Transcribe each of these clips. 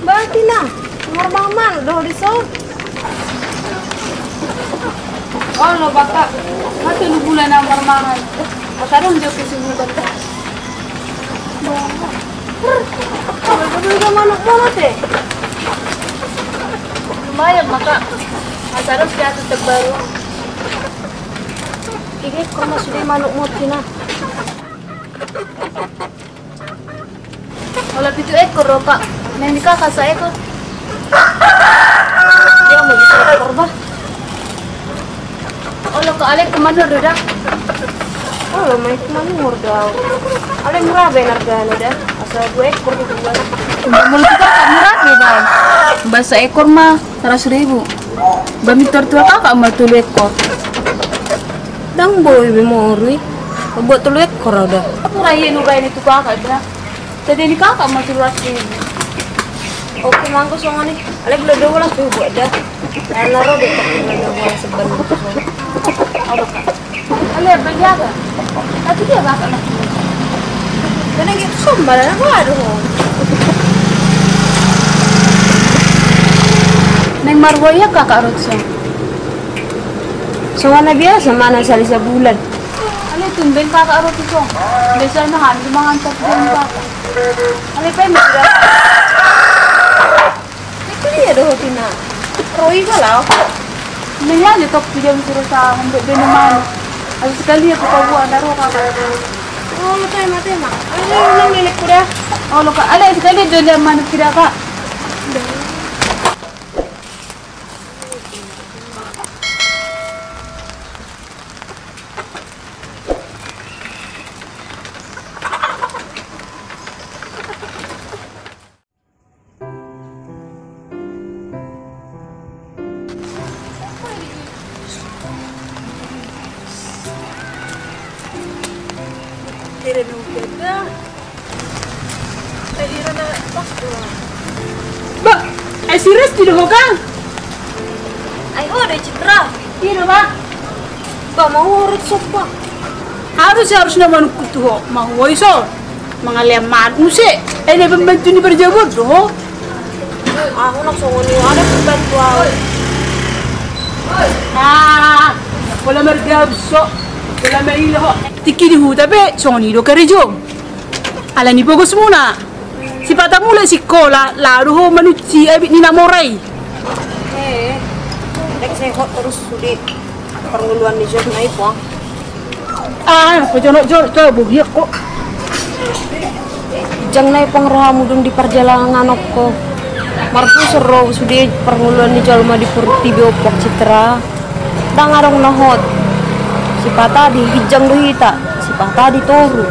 Berarti nah, nomor maman udah disot. Oh lo baka, mati lu bulan nomor mahal. Sekarang jauh kesemutan. Kalau beli ke mana teh? Lumayan maka, masalah sudah tetap baru. Ini kurma sudah manuk mati nah. Kalau itu ekor loh kak, yang kakak saya ekor. Dia mau bisa ekor bah. Oh lo kak Alek kemana udah? Oh, main kemana murdah? Ale murah benar kan udah. Asal gue ekor itu gua. Mulut kakak murah nih bang. Bahasa ekor mah 100.000. Bami tertua kakak mah 2 ekor. Dang boy bemori. Buat 2 ekor udah. Aku rayain ubain itu kakak dah. Tadi ini kakak mah 200.000. Oke mangko songo nih. Ale belum dua lah tuh buat dah. Naro deh tak belum dua sebentar. Oh kak. Ale berjaga. Tapi dia kakak nak. Karena gitu sambaran aku aduh. Neng Marwoya kakak Rotso. Soalnya biasa mana sali sebulan. Ale tumben kakak Rotso. Biasanya hantu mangantar dia kakak. Ale pengen dah. Itu dia doh tina. Roy kalau Neng aja top dia suruh sa untuk beneman. Habis sekali aku bawa naruh kakak. oh tema. Ale ulang milik kuda. Oh lo kak, ale sekali dia mana tidak kak? Tira dugada. Tira na pasto. Ba, serius tidak kak? Ay ada Citra. Iya ba? Ba mau urut sopa. Harus naman kutuho, mahuway so. Mga leman usi, ini pembantu ni berjabut doh. Ako nagsongo niyo ada pembantu ako. Wala mergabso, wala mailaho. Tikini hu tapi sonido kerejo. Ala ni bagus muna. Si pata mula si kola, lalu ho manuci abit ni namoray. Dek saya hot terus sudah pernguluan di job na ipo. Ko jono buhiak kok. Jang na ipang rahamu dun di perjalanan ko. Marpu sero sudah pernguluan di jalma di Purti Biopok Citra. Dang arong nahot. Si pata di hijang duhita, si pata di toru.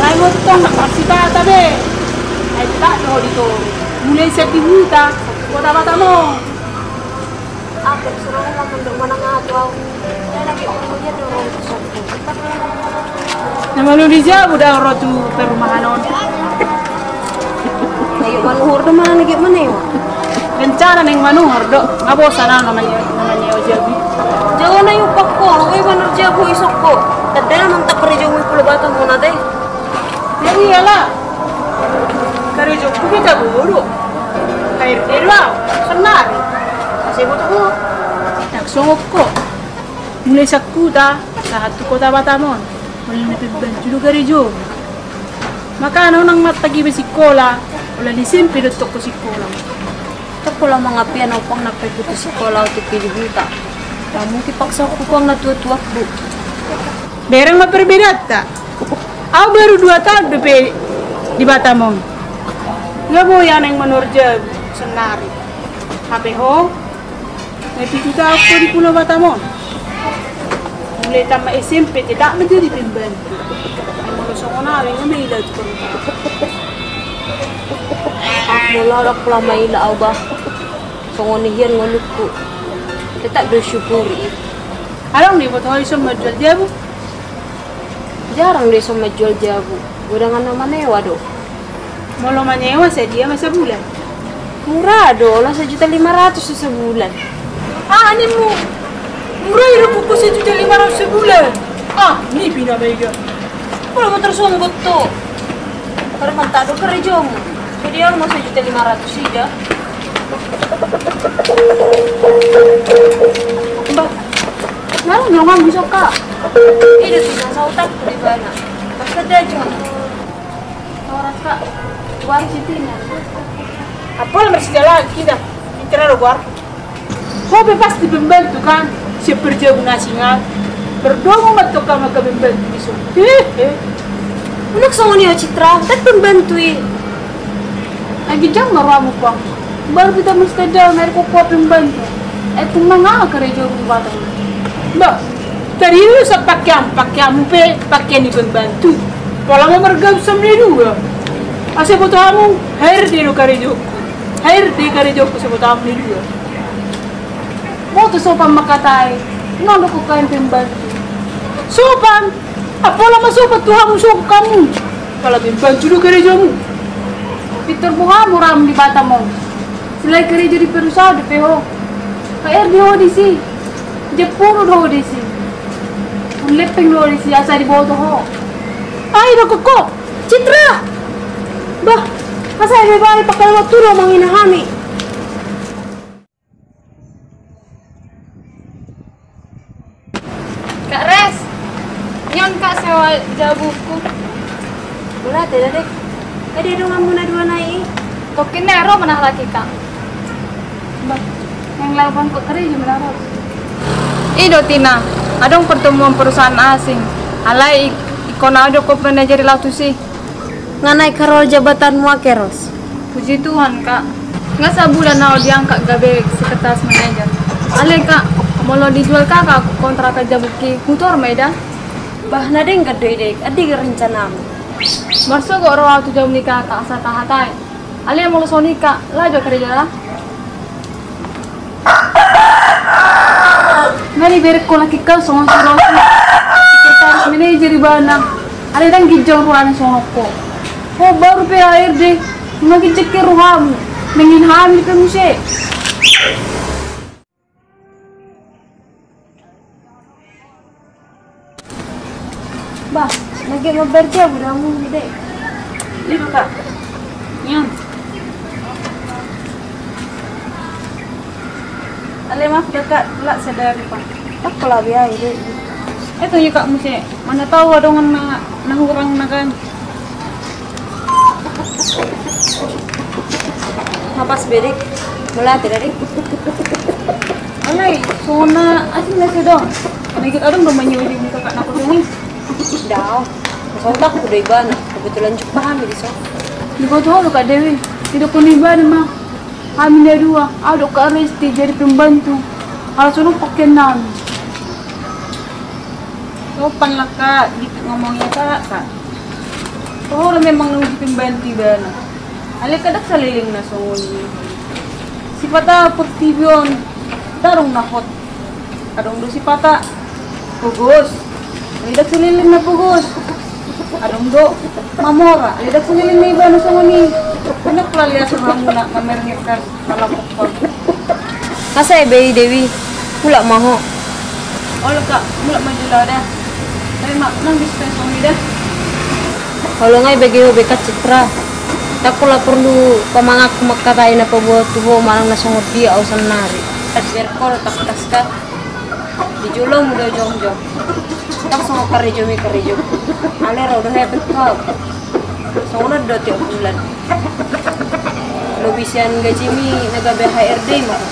Alay mo tong nakasita tabi. Ay tak no dito. Mulai sa tibuta, kota bata mo. Ako sero na mandong manang atwa. Kaya lagi umunya dorong sa Namalu dia udah rotu perumahanon. Ayo manuhur naman lagi mana yo. Rencana neng manuhur do. Abo sana namanya Ojabi. Jawa na yung pakko, ay manur jago isok ko. Tadala man tak kerja mo pula bata mo na deh. Ya iyalah. Karejo ku kita buru. Kair derwa, senar. Kasi mo to. Nagsongok ko. Mulai sa kuta, sa hatu kota Batamon. Wala na pibbantu do karejo. Maka ano nang matagi ba si Kola, wala ni simple to ko si Kola. Tako lang mga piano pang nagpagputo sa kola o tipilibita. Kamu kipaksa ko pang natutuwak bu. Berang maperbedat ta. Aku baru 2 tahun di Batamon. Nggak mau yang menurja senari. Tapi ho, nanti kita aku di Pulau Batamon. Mulai tamat SMP tidak menjadi pembantu. Kalau songonari ngambil itu kan. Ako lalak pula may ilaaw ba? Pangunihian ngunit ko. Kita bersyukuri. Alam ni buat hari semua jual dia bu. Jarang deh sama jual jabu. Udah nggak nama newa do. Mau menyewa saya dia masa bulan. Murah do, lah 1.500.000 sebulan. Ani mo. Murah itu buku 1.500 sebulan. Ini pindah mega. Kalau mau tersunggut tuh. Karena mantado kerja mo. Jadi yang mau 1.500 sih dah. Mbak, ngalang nyongan bisa kak. Ini tidak sautak di mana. Basta aja. Orang kak, luar sitinya. Apa lah masih jalan kita? Kita luar. Hobi pasti pembantu kan? Seperti nasional. Berdoa matu kama ke pembantu iso. Unak sama nih Citra, tak pembantu Lagi jam maramu pang. Baru kita mesti ada mereka kuat pembantu. Itu mangga kerja rumah tangga. Mbak, tadi lu sepakaian pakaian di pembantu. Kalau mau mergam sama dua. Asal butuh kamu, hair di lu kerja. Hair di kerja aku sebut kamu dua. Mau tuh sopan makatai, nggak aku kain pembantu. Sopan, apa lama sopan tuh kamu sopan kamu. Kalau pembantu lu kerjamu. Peter Buhamu ram di Batamong. Selain kerja di perusahaan di PH. KR di audisi. Jepun udah audisi. Lepeng di audisi asal di bawah tuh. Ayo kok. Citra. Bah, masa bebas pakai waktu lo menginahami. Kak Res, nyon kak sewa jabuku. Boleh tidak dek? Tadi ada ngamuna dua naik. Tokin nero menah lagi kak. Bah, yang lawan kok kerja menarot. Ido Tina, adong pertemuan perusahaan asing. Alai ikon ada kok manajer lautu sih. Nganai karol jabatan muakeros. Puji Tuhan kak. Nggak sabulan nao diangkat gabe sekretaris manajer. Alai kak, mau dijual kakak kontrak kerja buki motor meda. Bah nadeng kadoi dek, adi rencanamu. Marso kok roh tu jam nikah kak asa tahatai. Alai mau lo nikah, lah jo kerja lah. Ngani berek ko laki kau songon suruh sekretaris manajer di bana. Alai dang gijong ruangan sonoko. Oh baru PHRD, makin cekir ruhamu, mengin hamil ke musik. Bah, lagi mau berja budamu dek. Ini kak. Yan. Ale maaf dekat pula sadar pak. Aku lah biaya dek. Itu ya kak musik, mana tahu ada orang nah orang nakan. Mapas bedek, mulai tidak dek. Alai, sona asin nasi dong. Nagit adong domanya di muka kak naku ini. Dah, sontak udah ibana. Kebetulan cukup paham di so. Di kau tahu kak Dewi, tidak kau niban mah. Hamil dua, ada kak Resti jadi pembantu. Harus lu pakai nan. Sopan lah kak, gitu ngomongnya kak. Oh, memang nunggu pembantu bana. Ale kadak saliling na songoni. Sipata pertibion, darong nakot. Adong do sipata, pugos. Lidak sililing na pugos. Adong do, mamora. Lidak sililing na iba na songoni. Anak pala liya sa muna, mamerngit ka, malapok pa. Masa ebe Dewi, pula maho. Ola kak, mula majula dah. Tapi mak, nang dispen songoni dah. Kalau ngai bagi hobi kat Citra, tak pula perlu pamangak makatain na pabuat tuho malang na sungot dia au sanari. At berkor tak taska. Dijulo muda jong-jong. Tak sungot karejo mi karejo. Ale raw do hebet kau. Sungot do tiap bulan. Lobisian gaji mi nagabe HRD mah.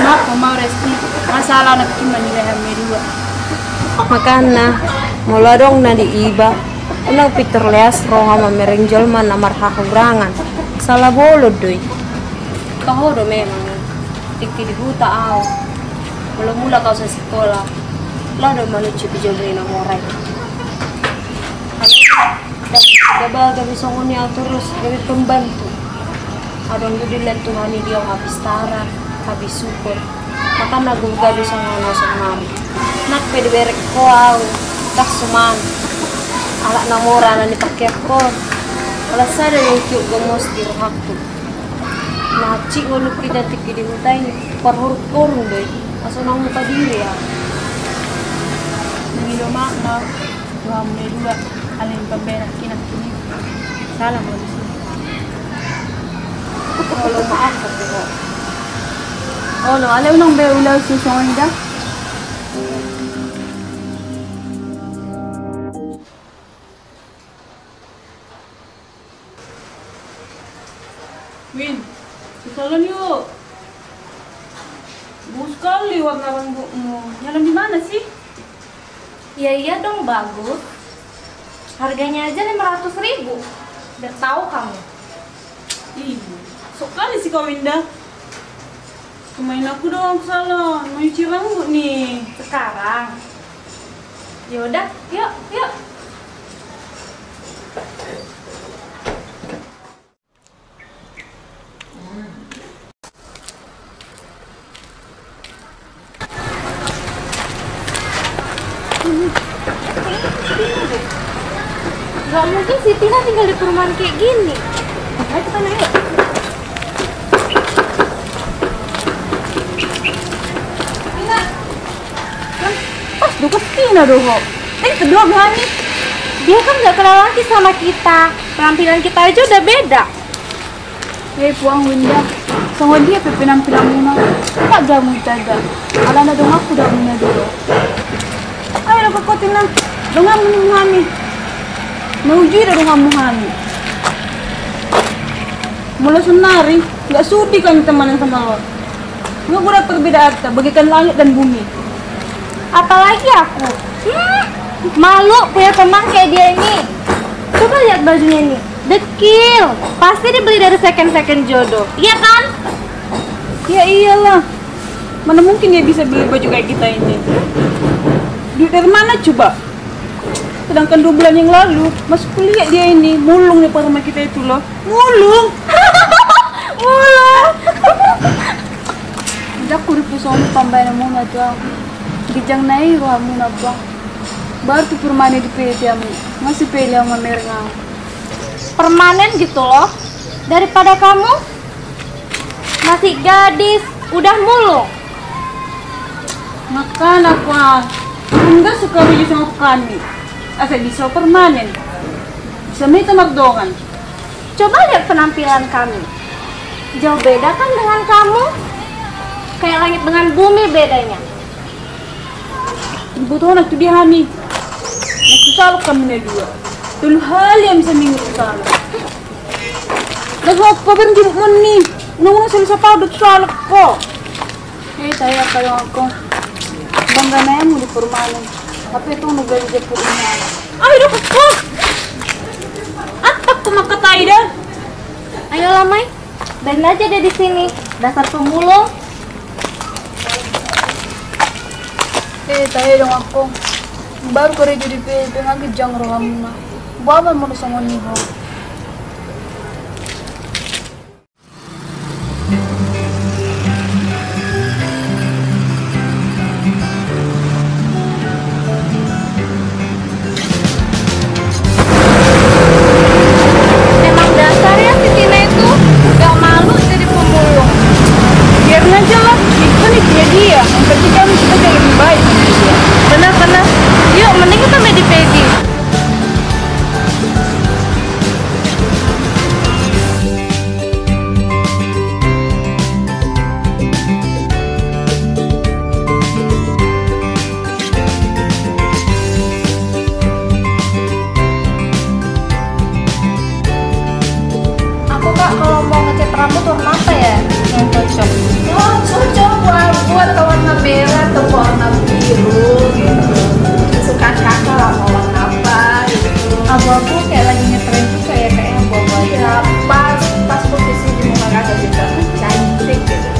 Mak, mau Resti. Masalah nak cuma nilai hamil 2. Makana mula dong na di iba. Unang Peter Leas roha mamerengjol man namar hakagrangan. Salah bolo doy. Kau do memang. Tikti di buta au. Mula-mula kau sa sekolah. Lah do manuci bijolri na moray. Gaba gabi songoni au terus gabi pembantu. Adong dudilan tuhani dia habis tara, habis syukur. Maka nagugado sa ngono sa mari. Nak pwede berek ko au. Tak suman. Ala na mora na ni pakyat ko. Wala sada yung cute gamos di rohak to. Naci ngulu kita tiki di hutan ini perhurut korun deh. Masa nang muka diri ya. Nangilo makna. Tuhan mulai dua. Alin pambera kinat kini. Salah mo di sini. Kalau maaf tapi kok. Oh, no, alaw nang beulaw susong ida. Win, susalan yuk. Bagus sekali warna rambutmu. Jalan di mana sih? Ya iya dong bagus. Harganya aja 500.000. Udah tahu kamu. Ih, sok kali sih kau Winda. Kemain aku dong ke salon, mau cuci rambut nih. Sekarang. Ya udah, yuk, yuk. Gak mungkin si Tina tinggal di perumahan kayak gini. Ayo kita naik. Tina, kan pas deket Tina doh. Kedua Hani. Dia kan gak kenal lagi sama kita. Penampilan kita aja udah beda. Puang Winda, sama dia penampilan muna. Tak jamu tada. Ala na dong aku dah muna dulu. Ayo na kau Tina, dongan mo Hani. Nauji dah dongan mo Hani. Mula senari, nggak sudi kan temenan sama lo. Nggak udah perbedaan kita, bagikan langit dan bumi. Apalagi aku. Malu punya teman kayak dia ini. Coba lihat bajunya ini. Dekil. Pasti dibeli dari second jodoh. Iya kan? Ya iyalah. Mana mungkin dia bisa beli baju kayak kita ini? Duit dari mana coba? Sedangkan 2 bulan yang lalu masuk kuliah dia ini mulung nih sama kita itu loh. Mulung. Mulung. Udah aku ripusong pambayan muna tuh. Gijang naik wah muna tuh. Baru tuh permanen di PT masih pilih sama mereka. Permanen gitu loh. Daripada kamu masih gadis, udah mulung. Makan aku enggak suka baju sama kami. Asal bisa permanen. Bisa minta magdongan. Coba lihat penampilan kami. Jauh beda kan dengan kamu? Kayak langit dengan bumi bedanya. Kebetulan aku di Hani. Aku salok kami na dua. Dulu hal yang bisa minggu salok. Dah kau berhenti nih. Nunggu selesai padat salok ko. Tayo kayo ako. Bangga na yan mo di permanen. Tapi itu nugal di permanen. Ay, dapat ko! Atak ko makatay dah. Ayo Lamai, biarin aja deh di sini. Dasar pemulung. Tayo dong ako. Baru ko rin di PLP nga gijang roham na. Bawa mo na sa mga niho. Emang dasarnya si Tina itu gak malu jadi pemulung. Biarin aja lah. Kan itu dia. Yang penting kan kita jadi lebih baik. Bener-bener. Yuk, mending kita main di Peggy. Aku kak kalau mau ngecat rambut warna apa ya yang cocok? Oh, cocok buat warna merah atau warna biru gitu. Kesukaan kakak lah mau warna apa gitu. Abu-abu kayak lagi ngetren juga ya kayaknya abu-abu aja. Ya pas posisi di muka kakak juga cantik gitu.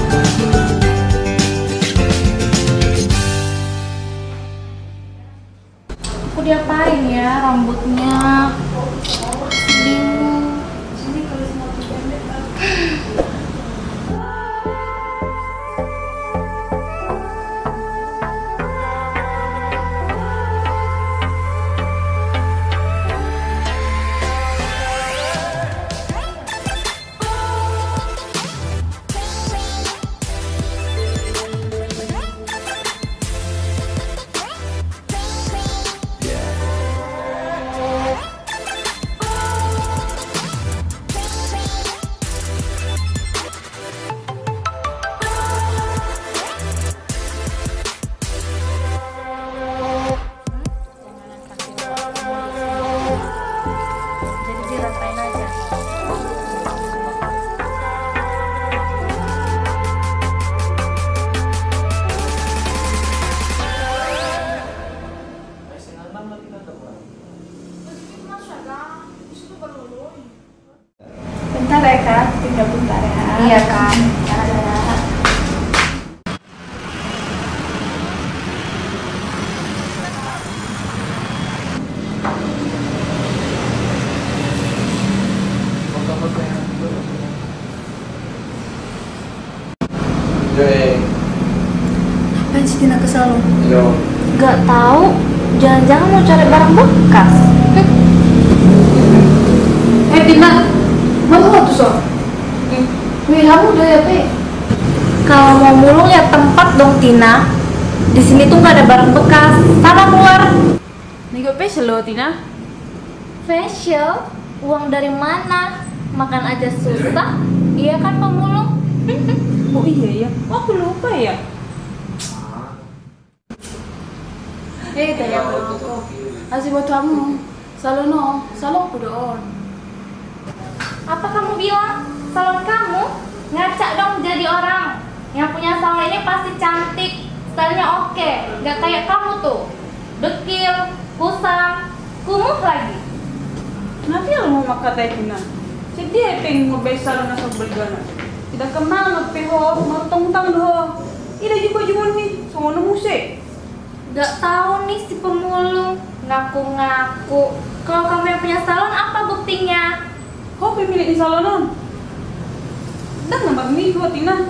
Aku diapain ya rambutnya? Bingung. Yo, Ngapain sih Tina ke salon? yo. Gak tahu. Jangan-jangan mau cari barang bekas. Tina, mau tuh so? Wih, kamu udah ya, Pe? Kalau mau mulung ya tempat dong, Tina. Di sini tuh nggak ada barang bekas. Sana keluar. Nih gue facial loh, Tina. Facial? Uang dari mana? Makan aja susah. Iya kan pemulung? Oh iya ya, aku lupa ya. Tanya aku. Asih buat kamu. Salon no, salon udah on. Apa kamu bilang? Salon kamu? Ngaca dong jadi orang. Yang punya salon ini pasti cantik, stylenya oke. Gak kayak kamu tuh. Dekil, kusam, kumuh lagi. Nanti lo mau makan teh Tina. Jadi pengen ngobrol salon asal bergana. Tidak kenal ngepeho, mau tong-tong doh. Ida juga jual nih, sama musik. Gak tahu nih si pemulung. Ngaku-ngaku. Kalau kamu yang punya salon, apa buktinya? Kau pemilik di salonon? Dan nambah minggu Tina.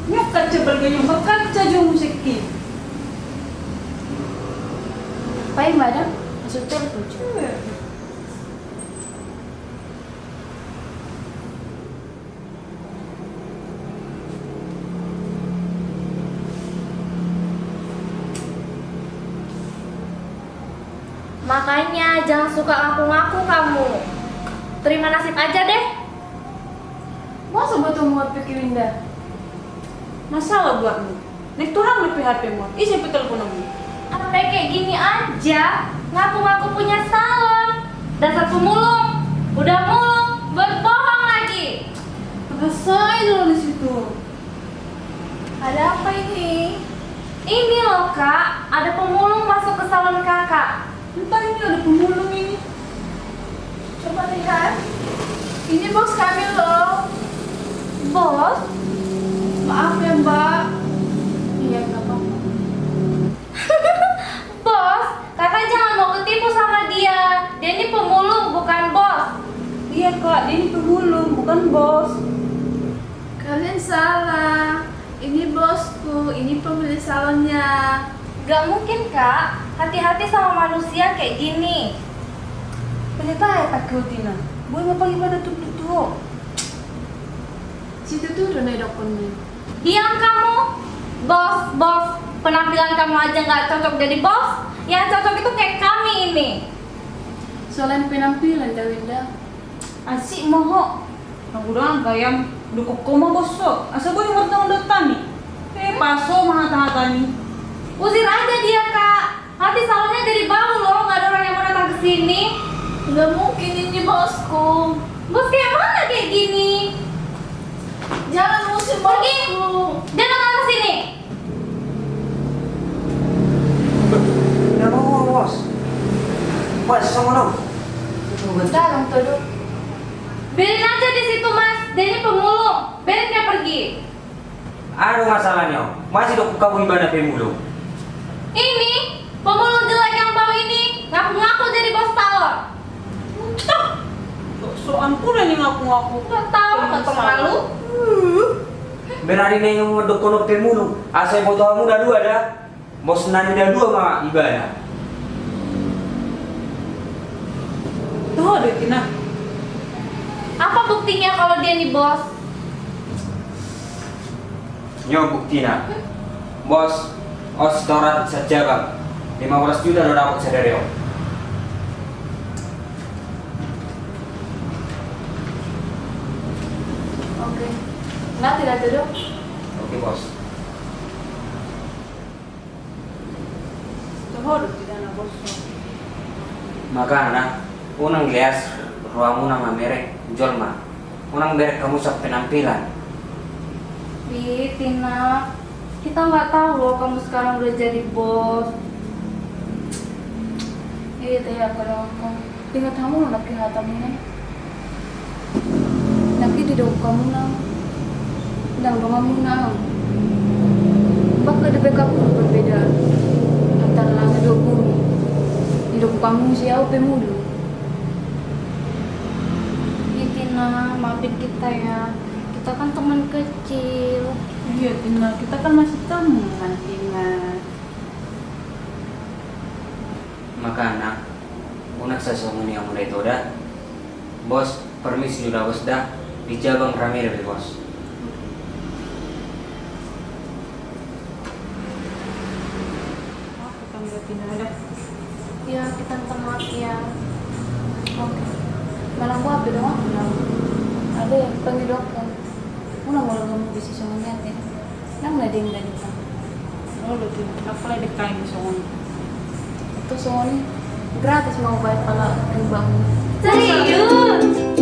Nyok kaca berganya, berkaca juga musik ki. Pai madam, Maksud telepon. Makanya jangan suka ngaku-ngaku kamu. Terima nasib aja deh. masa buat mau pikir Winda? Masalah buatmu. Nek Tuhan lebih HP mu. Isi telepon kamu. Sampai kayak gini aja, ngaku-ngaku punya salon. Dasar pemulung, udah mulung, berbohong lagi. Apa saya dulu di situ? Ada apa ini? Ini loh kak, ada pemulung masuk ke salon kakak. Entah ini ada pemulung ini. Coba lihat. Ini bos kami loh. Bos, Maaf ya mbak. Iya nggak apa-apa. bos, kakak jangan mau ketipu sama dia. Dia ini pemulung, bukan bos. Iya kak, dia ini pemulung bukan bos. Kalian salah. Ini bosku, ini pemilik salonnya. Gak mungkin kak, hati-hati sama manusia kayak gini. Ternyata ya pakai Tina. Gue mau pagi pada tuh. Situ tuh udah naik nih. Diam kamu, bos. Penampilan kamu aja nggak cocok jadi bos. Yang cocok itu kayak kami ini. Soalnya penampilan Winda. Asik moho. Aku udah gayam dukuk koma bosok. Asa gue yang bertanggung tani. Paso mahat-hatani. Usir aja dia kak. Nanti salonnya jadi bau loh, nggak ada orang yang mau datang ke sini. Nggak mungkin ini bosku. Bos kayak mana kayak gini? Jangan musim Pergi. bosku. Dia datang ke sini. Ya bos. Bos, sama dong. Dalam tuh. Biarin aja di situ mas. Dia ini pemulung. Biarin dia pergi. Ada masalahnya. Masih dok kamu ibadah pemulung. Ini pemulung jelek yang bau ini ngaku-ngaku jadi bos salon. Soan pula nih ngaku-ngaku. Nggak tahu, nggak malu. Berani nih yang mau dokono pemulung. Asal foto kamu dah dua dah. Bos nani dah dua mah ibadah. Tuh ada Tina. Apa buktinya kalau dia nih bos? Nyo buktina. Bos, restoran saja bang. 15 juta udah dapat sadari om. Oke. Nggak tidak duduk. Oke bos. Tuh ada Tina bosok. Maka anak, unang lias ruamu nama merek jual mah. Unang merek kamu sak penampilan. Bi, Tina, kita nggak tahu loh kamu sekarang udah jadi bos. Iya teh kalau aku. Tinggal kamu nak hatamu. Nanti di dok kamu nang. Dang kamu nang. Bakal ada backup berbeda antara langit dua bumi. Hidup kamu siapa mulu? Bi, Tina, maafin kita ya. Kita kan teman kecil. Iya, Tina, kita kan masih teman, Tina. Maka anak, unak sasongan yang mulai toda. Bos, permisi udah bos dah. Di Jabang rame deh bos. Aku kan udah Tina dah. Ya, kita minta maaf ya. Oke. Malam gua apa dong? Ada yang panggil dokter. Mula kamu bisa semuanya teh. Nang ada yang dari kita. Oh, lo Tina, aku lagi kain soalnya. Itu soalnya gratis mau bayar kalau ribamu. Serius?